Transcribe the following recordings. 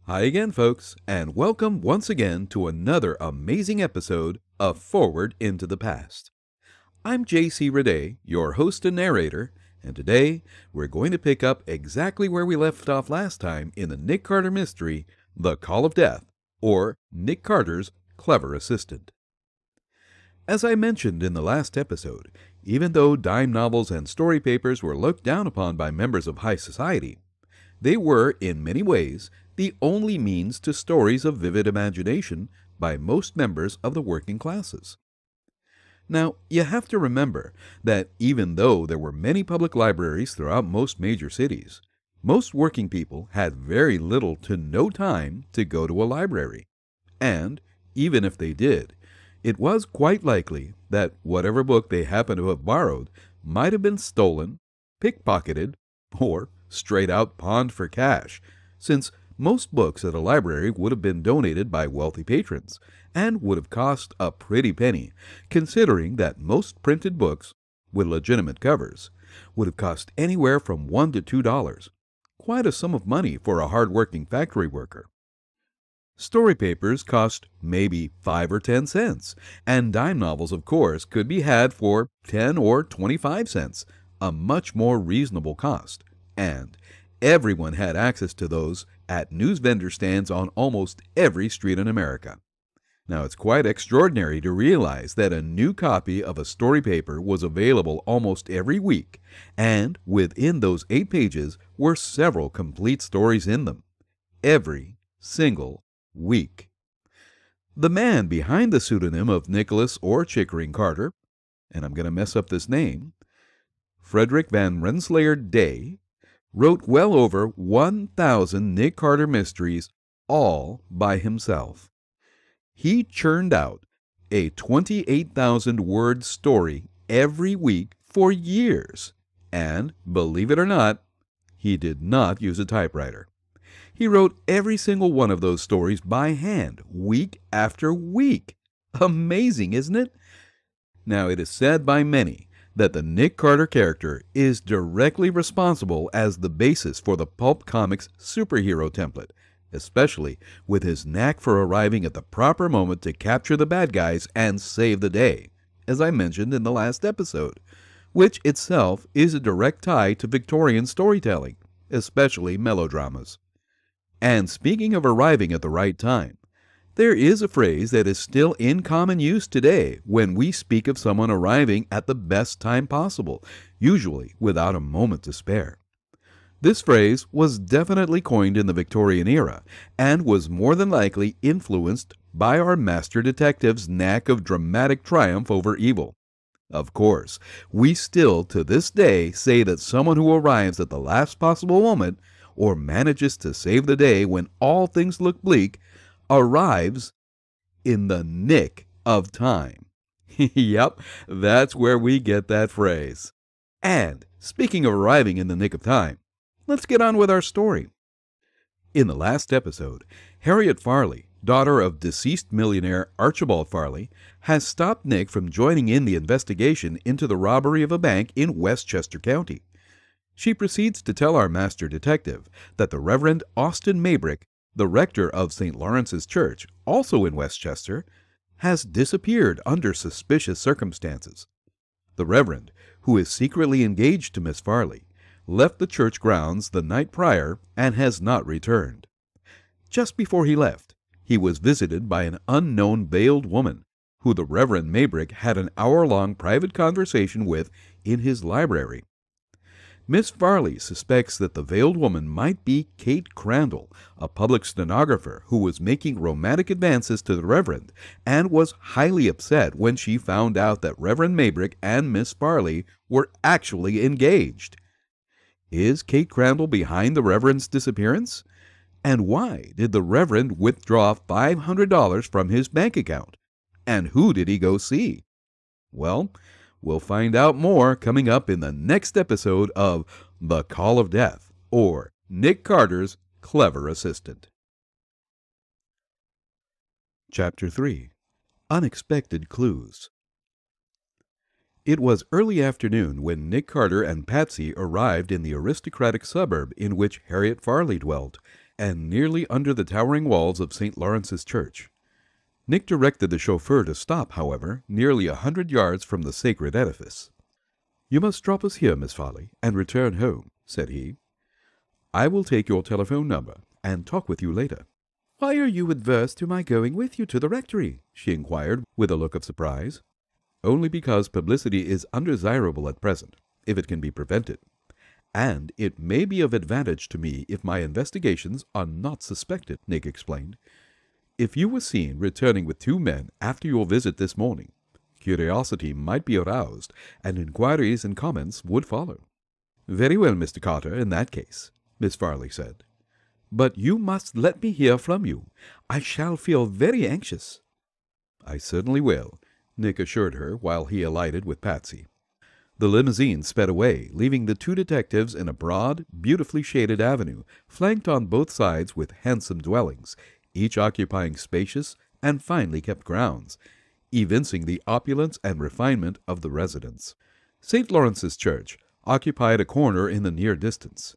Hi again, folks, and welcome once again to another amazing episode of Forward into the Past. I'm J.C. Raday, your host and narrator, and today we're going to pick up exactly where we left off last time in the Nick Carter mystery, The Call of Death, or Nick Carter's Clever Assistant. As I mentioned in the last episode, even though dime novels and story papers were looked down upon by members of high society, they were, in many ways, the only means to stories of vivid imagination by most members of the working classes. Now, you have to remember that even though there were many public libraries throughout most major cities, most working people had very little to no time to go to a library. And, even if they did, it was quite likely that whatever book they happened to have borrowed might have been stolen, pickpocketed, or straight out pawned for cash, since most books at a library would have been donated by wealthy patrons, and would have cost a pretty penny, considering that most printed books, with legitimate covers, would have cost anywhere from $1 to $2, quite a sum of money for a hard-working factory worker. Story papers cost maybe 5 or 10 cents, and dime novels, of course, could be had for 10 or 25 cents, a much more reasonable cost, and everyone had access to those at news vendor stands on almost every street in America. Now, it's quite extraordinary to realize that a new copy of a story paper was available almost every week, and within those 8 pages were several complete stories in them, every single week. The man behind the pseudonym of Nicholas or Chickering Carter, and I'm going to mess up this name, Frederick Van Rensselaer Day, wrote well over 1,000 Nick Carter mysteries all by himself. He churned out a 28,000-word story every week for years, and, believe it or not, he did not use a typewriter. He wrote every single one of those stories by hand, week after week. Amazing, isn't it? Now, it is said by many that the Nick Carter character is directly responsible as the basis for the pulp comics superhero template, especially with his knack for arriving at the proper moment to capture the bad guys and save the day, as I mentioned in the last episode, which itself is a direct tie to Victorian storytelling, especially melodramas. And speaking of arriving at the right time, there is a phrase that is still in common use today when we speak of someone arriving at the best time possible, usually without a moment to spare. This phrase was definitely coined in the Victorian era and was more than likely influenced by our master detective's knack of dramatic triumph over evil. Of course, we still to this day say that someone who arrives at the last possible moment or manages to save the day when all things look bleak arrives in the nick of time. Yep, that's where we get that phrase. And speaking of arriving in the nick of time, let's get on with our story. In the last episode, Harriet Farley, daughter of deceased millionaire Archibald Farley, has stopped Nick from joining in the investigation into the robbery of a bank in Westchester County. She proceeds to tell our master detective that the Reverend Austin Maybrick, the rector of St. Lawrence's Church, also in Westchester, has disappeared under suspicious circumstances. The Reverend, who is secretly engaged to Miss Farley, left the church grounds the night prior and has not returned. Just before he left, he was visited by an unknown veiled woman, who the Reverend Maybrick had an hour-long private conversation with in his library. Miss Farley suspects that the veiled woman might be Kate Crandall, a public stenographer who was making romantic advances to the Reverend, and was highly upset when she found out that Reverend Maybrick and Miss Farley were actually engaged. Is Kate Crandall behind the Reverend's disappearance? And why did the Reverend withdraw $500 from his bank account? And who did he go see? Well, we'll find out more coming up in the next episode of The Call of Death, or Nick Carter's Clever Assistant. Chapter 3. Unexpected Clues. It was early afternoon when Nick Carter and Patsy arrived in the aristocratic suburb in which Harriet Farley dwelt, and nearly under the towering walls of St. Lawrence's Church. Nick directed the chauffeur to stop, however, nearly 100 yards from the sacred edifice. "You must drop us here, Miss Farley, and return home," said he. "I will take your telephone number and talk with you later." "Why are you adverse to my going with you to the rectory?" she inquired with a look of surprise. "Only because publicity is undesirable at present, if it can be prevented. And it may be of advantage to me if my investigations are not suspected," Nick explained. "If you were seen returning with 2 men after your visit this morning, curiosity might be aroused, and inquiries and comments would follow." "Very well, Mr. Carter, in that case," Miss Farley said. "But you must let me hear from you. I shall feel very anxious." "I certainly will," Nick assured her while he alighted with Patsy. The limousine sped away, leaving the 2 detectives in a broad, beautifully shaded avenue, flanked on both sides with handsome dwellings, each occupying spacious and finely kept grounds, evincing the opulence and refinement of the residence. St. Lawrence's Church occupied a corner in the near distance.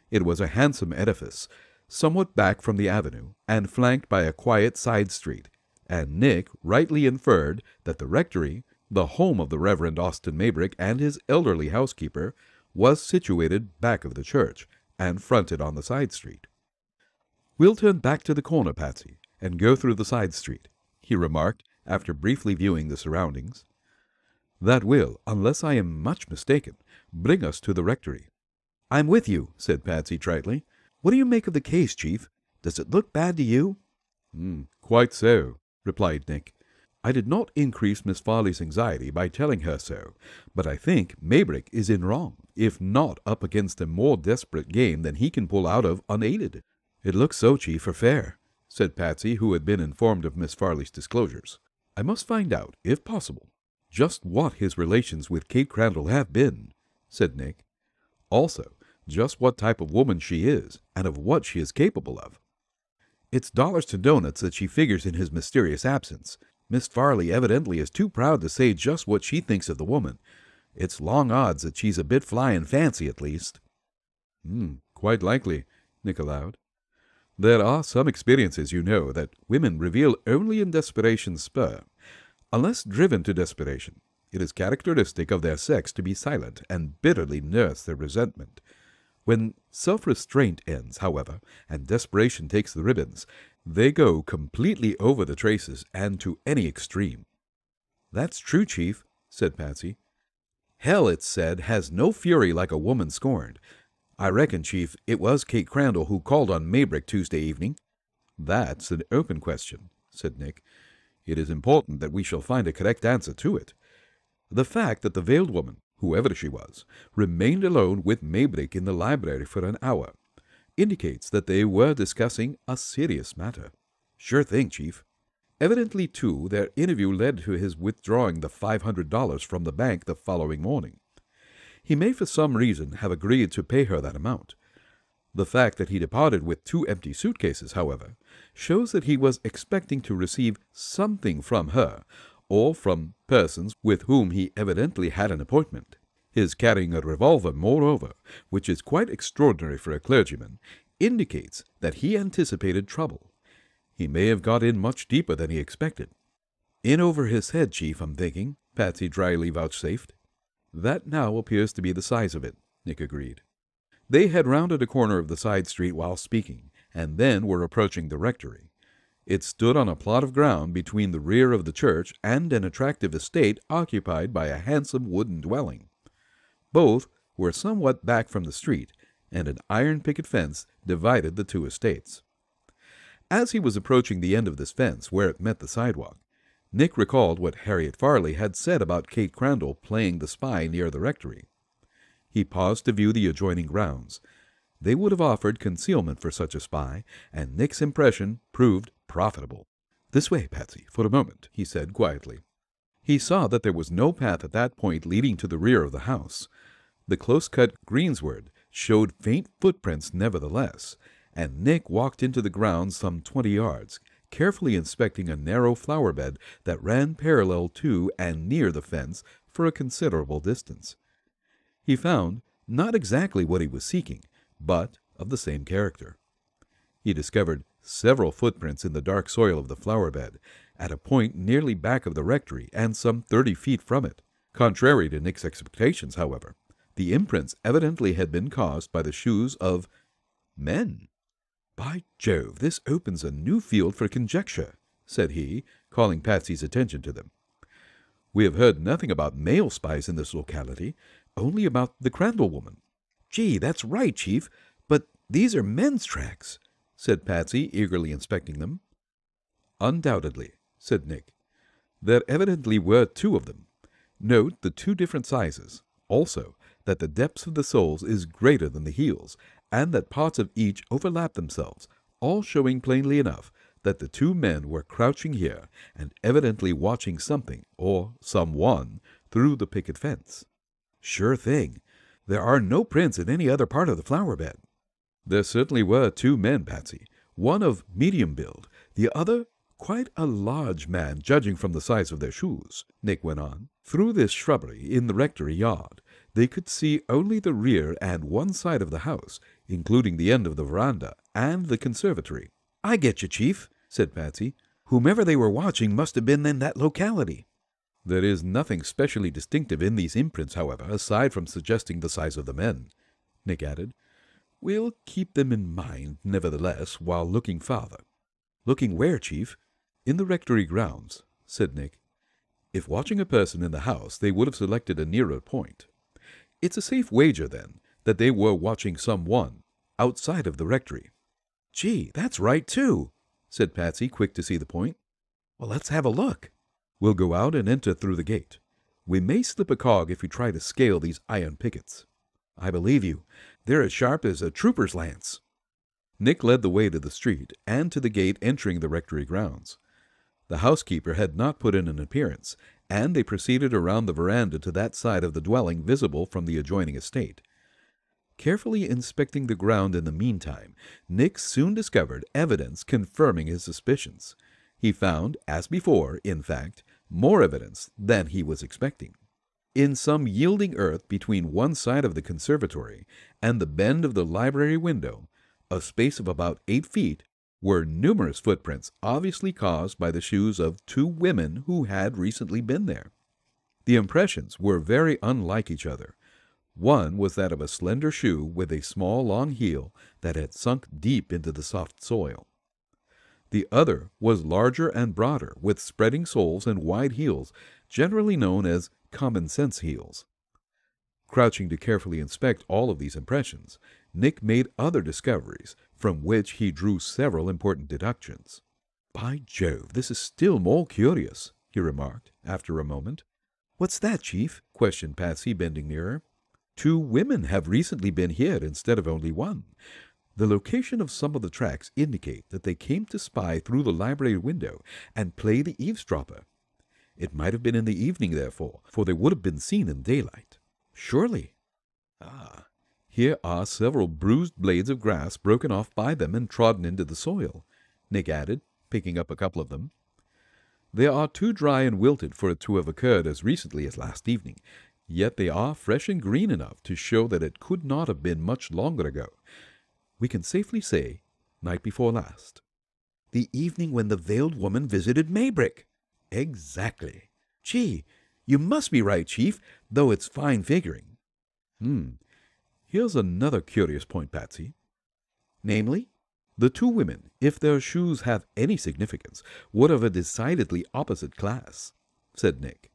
It was a handsome edifice, somewhat back from the avenue, and flanked by a quiet side street, and Nick rightly inferred that the rectory, the home of the Reverend Austin Maybrick and his elderly housekeeper, was situated back of the church and fronted on the side street. "We'll turn back to the corner, Patsy, and go through the side street," he remarked after briefly viewing the surroundings. "That will, unless I am much mistaken, bring us to the rectory." "I'm with you," said Patsy tritely. "What do you make of the case, Chief? Does it look bad to you?" "Quite so," replied Nick. "I did not increase Miss Farley's anxiety by telling her so, but I think Maybrick is in wrong, if not up against a more desperate game than he can pull out of unaided." "It looks so, Chief, for fair," said Patsy, who had been informed of Miss Farley's disclosures. "I must find out, if possible, just what his relations with Kate Crandall have been," said Nick. "Also, just what type of woman she is, and of what she is capable of. It's dollars to donuts that she figures in his mysterious absence. Miss Farley evidently is too proud to say just what she thinks of the woman. It's long odds that she's a bit fly and fancy, at least." "Quite likely," Nick allowed. "There are some experiences, you know, that women reveal only in desperation's spur. Unless driven to desperation, it is characteristic of their sex to be silent and bitterly nurse their resentment. When self-restraint ends, however, and desperation takes the ribbons, they go completely over the traces and to any extreme." "That's true, Chief," said Patsy. "Hell, it's said, has no fury like a woman scorned. I reckon, Chief, it was Kate Crandall who called on Maybrick Tuesday evening." "That's an open question," said Nick. "It is important that we shall find a correct answer to it. The fact that the veiled woman, whoever she was, remained alone with Maybrick in the library for an hour indicates that they were discussing a serious matter." "Sure thing, Chief." Evidently, too, their interview led to his withdrawing the $500 from the bank the following morning. He may for some reason have agreed to pay her that amount. The fact that he departed with 2 empty suitcases, however, shows that he was expecting to receive something from her, or from persons with whom he evidently had an appointment. His carrying a revolver, moreover, which is quite extraordinary for a clergyman, indicates that he anticipated trouble. He may have got in much deeper than he expected. "In over his head, Chief, I'm thinking," Patsy dryly vouchsafed. "That now appears to be the size of it," Nick agreed. They had rounded a corner of the side street while speaking, and then were approaching the rectory. It stood on a plot of ground between the rear of the church and an attractive estate occupied by a handsome wooden dwelling. Both were somewhat back from the street, and an iron picket fence divided the 2 estates. As he was approaching the end of this fence, where it met the sidewalk, Nick recalled what Harriet Farley had said about Kate Crandall playing the spy near the rectory. He paused to view the adjoining grounds. They would have offered concealment for such a spy, and Nick's impression proved profitable. "This way, Patsy, for a moment," he said quietly. He saw that there was no path at that point leading to the rear of the house. The close-cut greensward showed faint footprints nevertheless, and Nick walked into the grounds some 20 yards, carefully inspecting a narrow flower bed that ran parallel to and near the fence for a considerable distance. He found not exactly what he was seeking, but of the same character. He discovered several footprints in the dark soil of the flower bed, at a point nearly back of the rectory and some 30 feet from it. Contrary to Nick's expectations, however, the imprints evidently had been caused by the shoes of men. "By Jove, this opens a new field for conjecture," said he, calling Patsy's attention to them. "We have heard nothing about male spies in this locality, only about the Crandall woman." "Gee, that's right, Chief, but these are men's tracks," said Patsy, eagerly inspecting them. "Undoubtedly," said Nick. "There evidently were 2 of them. Note the 2 different sizes. Also, that the depths of the soles is greater than the heels, and that parts of each overlap themselves, all showing plainly enough that the 2 men were crouching here and evidently watching something, or someone, through the picket fence." "Sure thing. There are no prints in any other part of the flower bed." "There certainly were 2 men, Patsy. One of medium build, the other quite a large man, judging from the size of their shoes," Nick went on. "Through this shrubbery in the rectory yard, they could see only the rear and one side of the house, including the end of the veranda and the conservatory." "I get you, Chief," said Patsy. "Whomever they were watching must have been in that locality." "There is nothing specially distinctive in these imprints, however, aside from suggesting the size of the men," Nick added. "We'll keep them in mind, nevertheless, while looking farther." "Looking where, Chief?" "In the rectory grounds," said Nick. "If watching a person in the house, they would have selected a nearer point. It's a safe wager, then, that they were watching someone outside of the rectory." "Gee, that's right, too," said Patsy, quick to see the point. "Well, let's have a look." "We'll go out and enter through the gate. We may slip a cog if we try to scale these iron pickets." "I believe you. They're as sharp as a trooper's lance." Nick led the way to the street and to the gate entering the rectory grounds. The housekeeper had not put in an appearance, and they proceeded around the veranda to that side of the dwelling visible from the adjoining estate. Carefully inspecting the ground in the meantime, Nick soon discovered evidence confirming his suspicions. He found, as before, in fact, more evidence than he was expecting. In some yielding earth between one side of the conservatory and the bend of the library window, a space of about 8 feet, were numerous footprints obviously caused by the shoes of 2 women who had recently been there. The impressions were very unlike each other. One was that of a slender shoe with a small long heel that had sunk deep into the soft soil. The other was larger and broader, with spreading soles and wide heels, generally known as common sense heels. Crouching to carefully inspect all of these impressions, Nick made other discoveries, from which he drew several important deductions. "By Jove, this is still more curious," he remarked, after a moment. "What's that, Chief?" questioned Patsy, bending nearer. "2 women have recently been here instead of only one. The location of some of the tracks indicate that they came to spy through the library window and play the eavesdropper. It might have been in the evening, therefore, for they would have been seen in daylight." "Surely." "Ah, here are several bruised blades of grass broken off by them and trodden into the soil," Nick added, picking up a couple of them. "They are too dry and wilted for it to have occurred as recently as last evening, yet they are fresh and green enough to show that it could not have been much longer ago. We can safely say night before last." "The evening when the veiled woman visited Maybrick." "Exactly." "Gee, you must be right, Chief, though it's fine figuring." Here's another curious point, Patsy." "Namely?" "The 2 women, if their shoes have any significance, were of a decidedly opposite class," said Nick.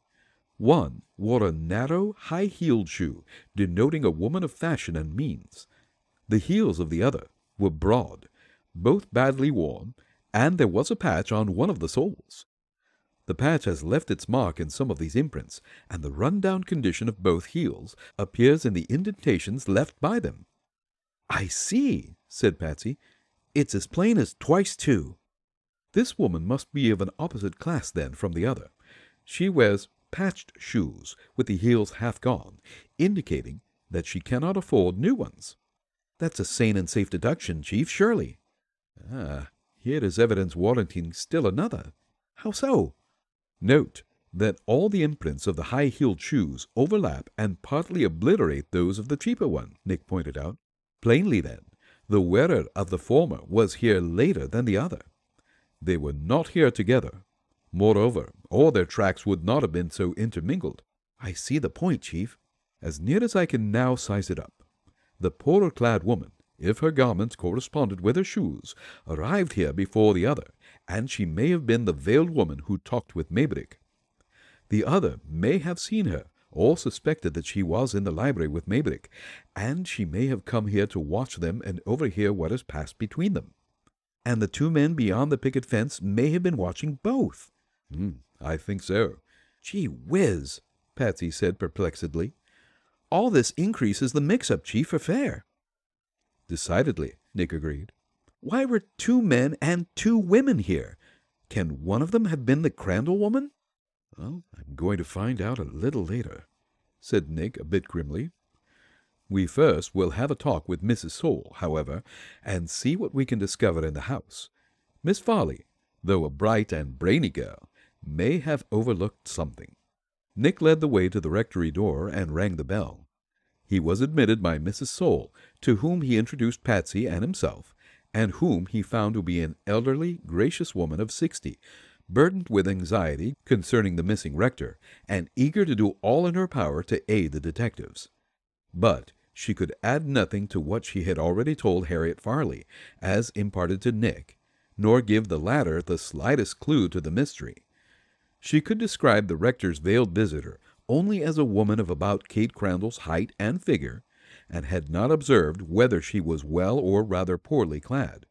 "One wore a narrow, high-heeled shoe, denoting a woman of fashion and means. The heels of the other were broad, both badly worn, and there was a patch on one of the soles. The patch has left its mark in some of these imprints, and the run-down condition of both heels appears in the indentations left by them." "I see," said Patsy. "It's as plain as twice 2. "This woman must be of an opposite class, then, from the other. She wears patched shoes, with the heels half gone, indicating that she cannot afford new ones." "That's a sane and safe deduction, Chief, surely." "Ah, here is evidence warranting still another." "How so?" "Note that all the imprints of the high-heeled shoes overlap and partly obliterate those of the cheaper one," Nick pointed out. "Plainly, then, The wearer of the former was here later than the other. They were not here together. Moreover, all their tracks would not have been so intermingled. I see the point, Chief. As near as I can now size it up, the poorer-clad woman, if her garments corresponded with her shoes, arrived here before the other, and she may have been the veiled woman who talked with Maybrick. The other may have seen her, or suspected that she was in the library with Maybrick, and she may have come here to watch them and overhear what has passed between them. And the two men beyond the picket fence may have been watching both. I think so. Gee whiz, Patsy said perplexedly. All this increases the mix-up, Chief, for fair. Decidedly, Nick agreed. Why were 2 men and 2 women here? Can one of them have been the Crandall woman? Well, I'm going to find out a little later, said Nick a bit grimly. We first will have a talk with Mrs. Soule, however, and see what we can discover in the house. Miss Farley, though a bright and brainy girl, may have overlooked something. Nick led the way to the rectory door and rang the bell. He was admitted by Mrs. Soule, to whom he introduced Patsy and himself, and whom he found to be an elderly, gracious woman of 60, burdened with anxiety concerning the missing rector, and eager to do all in her power to aid the detectives. But she could add nothing to what she had already told Harriet Farley, as imparted to Nick, nor give the latter the slightest clue to the mystery. She could describe the rector's veiled visitor only as a woman of about Kate Crandall's height and figure, and had not observed whether she was well or rather poorly clad.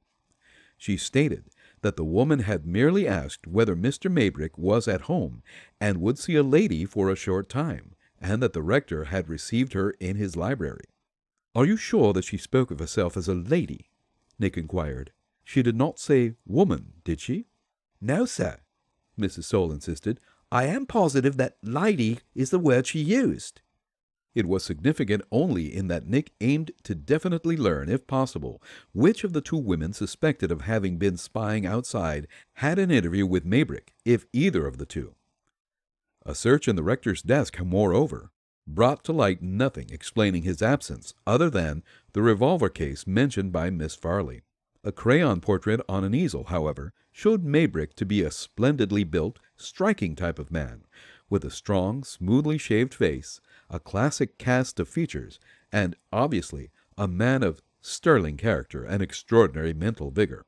She stated that the woman had merely asked whether Mr. Maybrick was at home and would see a lady for a short time, and that the rector had received her in his library. "Are you sure that she spoke of herself as a lady?" Nick inquired. "She did not say woman, did she?" "No, sir," Mrs. Soule insisted. "I am positive that lady is the word she used." It was significant only in that Nick aimed to definitely learn, if possible, which of the 2 women suspected of having been spying outside had an interview with Maybrick, if either of the 2. A search in the rector's desk, moreover, brought to light nothing explaining his absence other than the revolver case mentioned by Miss Farley. A crayon portrait on an easel, however, showed Maybrick to be a splendidly built, striking type of man, with a strong, smoothly shaved face, a classic cast of features, and, obviously, a man of sterling character and extraordinary mental vigor.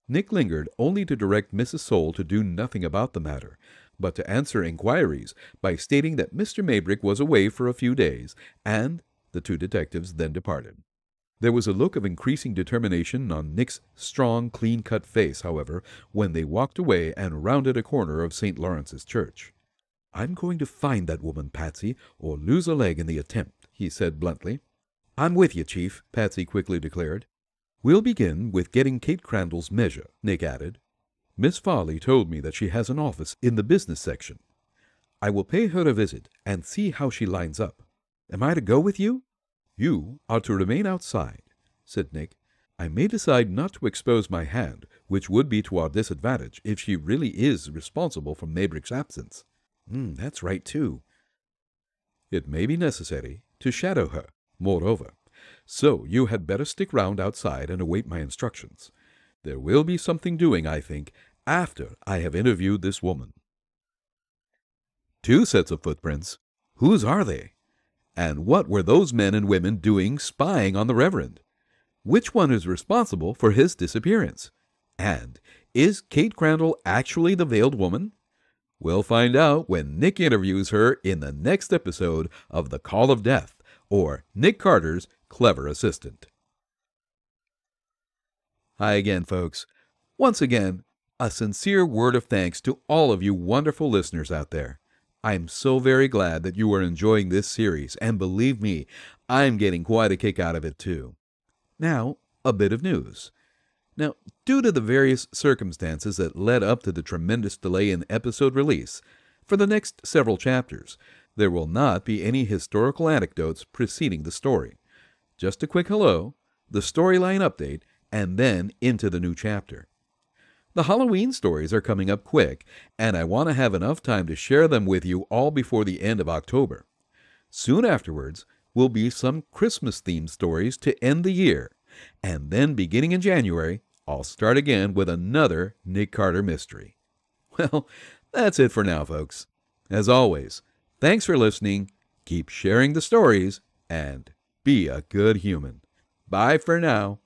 Nick lingered only to direct Mrs. Soule to do nothing about the matter, but to answer inquiries by stating that Mr. Maybrick was away for a few days, and the 2 detectives then departed. There was a look of increasing determination on Nick's strong, clean-cut face, however, when they walked away and rounded a corner of St. Lawrence's Church. "I'm going to find that woman, Patsy, or lose a leg in the attempt," he said bluntly. "I'm with you, Chief," Patsy quickly declared. "We'll begin with getting Kate Crandall's measure," Nick added. "Miss Farley told me that she has an office in the business section. I will pay her a visit and see how she lines up. Am I to go with you?" "You are to remain outside," said Nick. "I may decide not to expose my hand, which would be to our disadvantage if she really is responsible for Maybrick's absence." "That's right, too." "It may be necessary to shadow her, moreover, so you had better stick round outside and await my instructions. There will be something doing, I think, after I have interviewed this woman." 2 sets of footprints. Whose are they? And what were those men and women doing spying on the Reverend? Which one is responsible for his disappearance? And is Kate Crandall actually the veiled woman? We'll find out when Nick interviews her in the next episode of The Call of Death, or Nick Carter's Clever Assistant. Hi again, folks. Once again, a sincere word of thanks to all of you wonderful listeners out there. I'm so very glad that you are enjoying this series, and believe me, I'm getting quite a kick out of it too. Now, a bit of news. Now, due to the various circumstances that led up to the tremendous delay in episode release, for the next several chapters, there will not be any historical anecdotes preceding the story. Just a quick hello, the storyline update, and then into the new chapter. The Halloween stories are coming up quick, and I want to have enough time to share them with you all before the end of October. Soon afterwards will be some Christmas-themed stories to end the year, And then beginning in January, I'll start again with another Nick Carter mystery. Well, that's it for now, folks. As always, thanks for listening, keep sharing the stories, and be a good human. Bye for now.